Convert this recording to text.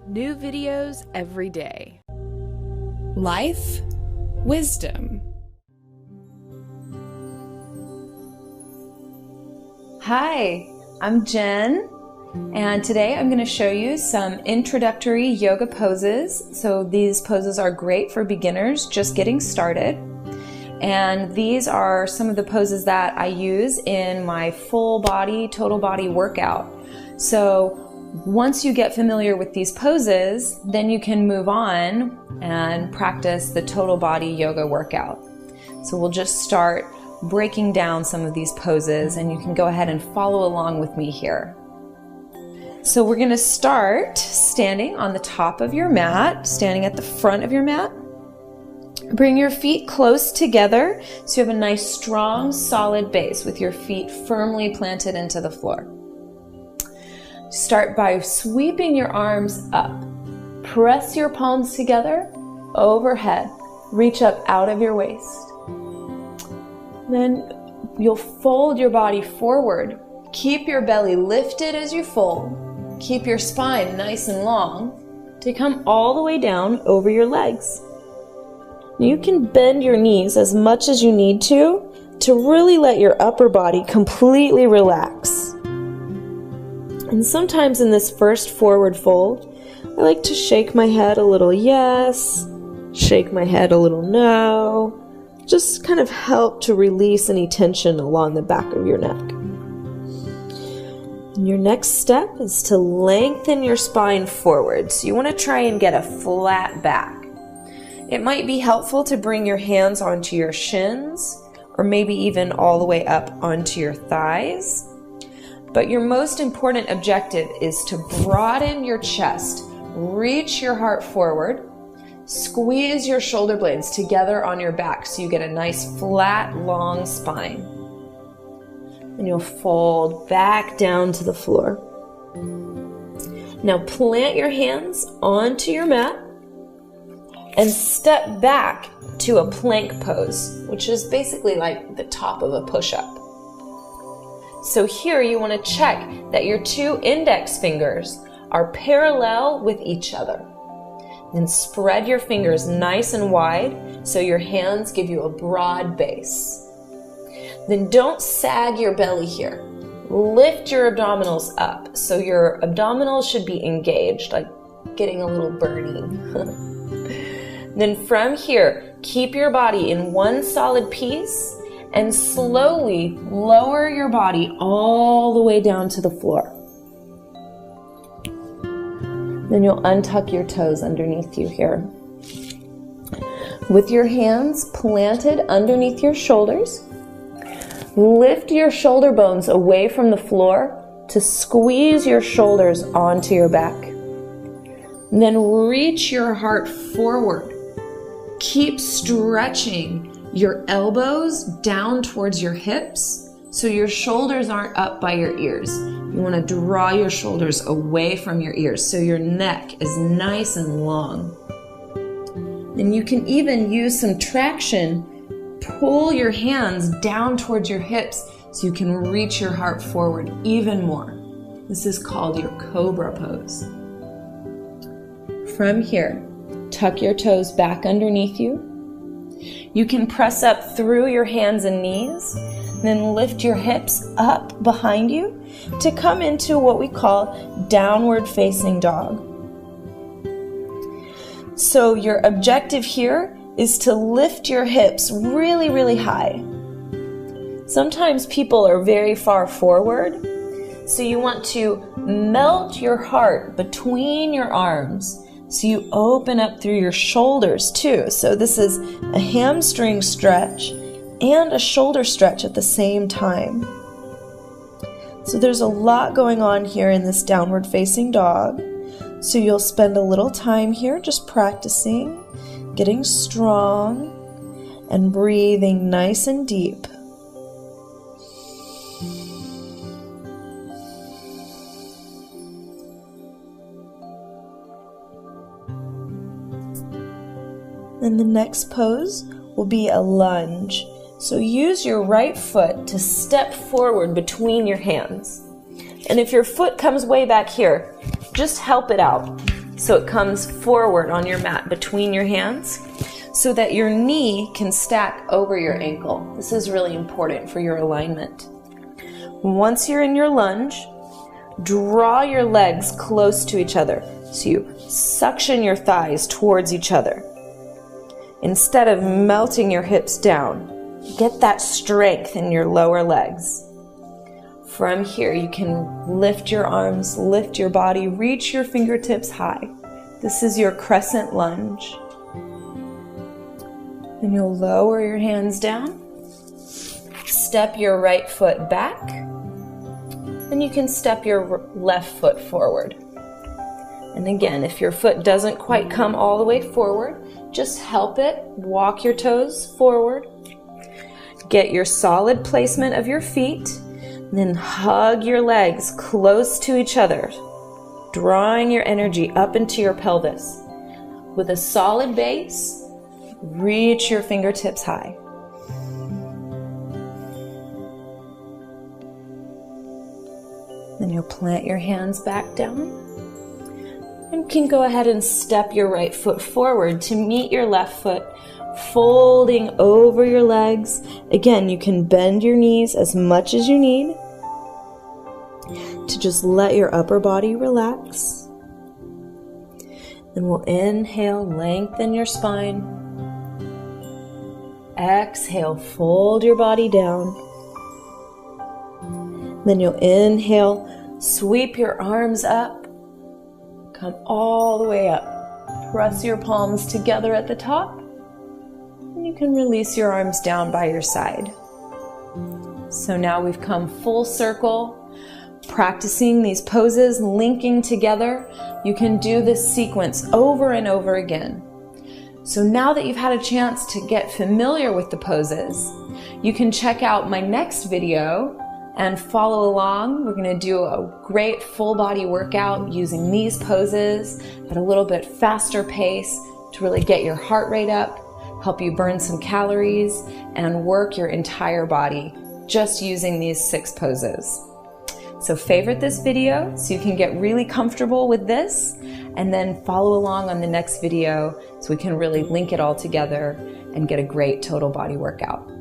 New videos every day. Life, wisdom. Hi, I'm Jen, and today I'm going to show you some introductory yoga poses. So these poses are great for beginners just getting started. And these are some of the poses that I use in my full body, total body workout. So once you get familiar with these poses, then you can move on and practice the total body yoga workout. So we'll just start breaking down some of these poses, and you can go ahead and follow along with me here. So we're going to start standing on the top of your mat, standing at the front of your mat. Bring your feet close together so you have a nice, strong, solid base with your feet firmly planted into the floor. Start by sweeping your arms up. Press your palms together overhead. Reach up out of your waist. Then you'll fold your body forward. Keep your belly lifted as you fold. Keep your spine nice and long to come all the way down over your legs. You can bend your knees as much as you need to really let your upper body completely relax. And sometimes in this first forward fold, I like to shake my head a little yes, shake my head a little no, just kind of help to release any tension along the back of your neck. And your next step is to lengthen your spine forward. So you want to try and get a flat back. It might be helpful to bring your hands onto your shins, or maybe even all the way up onto your thighs. But your most important objective is to broaden your chest, reach your heart forward, squeeze your shoulder blades together on your back so you get a nice flat, long spine. And you'll fold back down to the floor. Now plant your hands onto your mat and step back to a plank pose, which is basically like the top of a push-up. So here you want to check that your two index fingers are parallel with each other. Then spread your fingers nice and wide so your hands give you a broad base. Then don't sag your belly here. Lift your abdominals up so your abdominals should be engaged, like getting a little burning. Then from here, keep your body in one solid piece and slowly lower your body all the way down to the floor. Then you'll untuck your toes underneath you here. With your hands planted underneath your shoulders, lift your shoulder bones away from the floor to squeeze your shoulders onto your back. And then reach your heart forward. Keep stretching your elbows down towards your hips so your shoulders aren't up by your ears. You want to draw your shoulders away from your ears so your neck is nice and long. And you can even use some traction. Pull your hands down towards your hips so you can reach your heart forward even more. This is called your cobra pose. From here, tuck your toes back underneath you. You can press up through your hands and knees, then lift your hips up behind you to come into what we call downward facing dog. So your objective here is to lift your hips really, really high. Sometimes people are very far forward, so you want to melt your heart between your arms. So you open up through your shoulders too. So this is a hamstring stretch and a shoulder stretch at the same time. So there's a lot going on here in this downward facing dog. So you'll spend a little time here just practicing, getting strong, and breathing nice and deep. Then the next pose will be a lunge. So use your right foot to step forward between your hands. And if your foot comes way back here, just help it out. So it comes forward on your mat between your hands so that your knee can stack over your ankle. This is really important for your alignment. Once you're in your lunge, draw your legs close to each other. So you suction your thighs towards each other. Instead of melting your hips down, get that strength in your lower legs. From here, you can lift your arms, lift your body, reach your fingertips high. This is your crescent lunge. Then you'll lower your hands down. Step your right foot back. Then you can step your left foot forward. And again, if your foot doesn't quite come all the way forward, just help it. Walk your toes forward. Get your solid placement of your feet. Then hug your legs close to each other, drawing your energy up into your pelvis. With a solid base, reach your fingertips high. Then you'll plant your hands back down. And you can go ahead and step your right foot forward to meet your left foot, folding over your legs. Again, you can bend your knees as much as you need to just let your upper body relax. Then we'll inhale, lengthen your spine. Exhale, fold your body down. Then you'll inhale, sweep your arms up, come all the way up. Press your palms together at the top, and you can release your arms down by your side. So now we've come full circle, practicing these poses, linking together. You can do this sequence over and over again. So now that you've had a chance to get familiar with the poses, you can check out my next video and follow along. We're going to do a great full body workout using these poses at a little bit faster pace to really get your heart rate up, help you burn some calories, and work your entire body just using these 6 poses. So favorite this video so you can get really comfortable with this, and then follow along on the next video so we can really link it all together and get a great total body workout.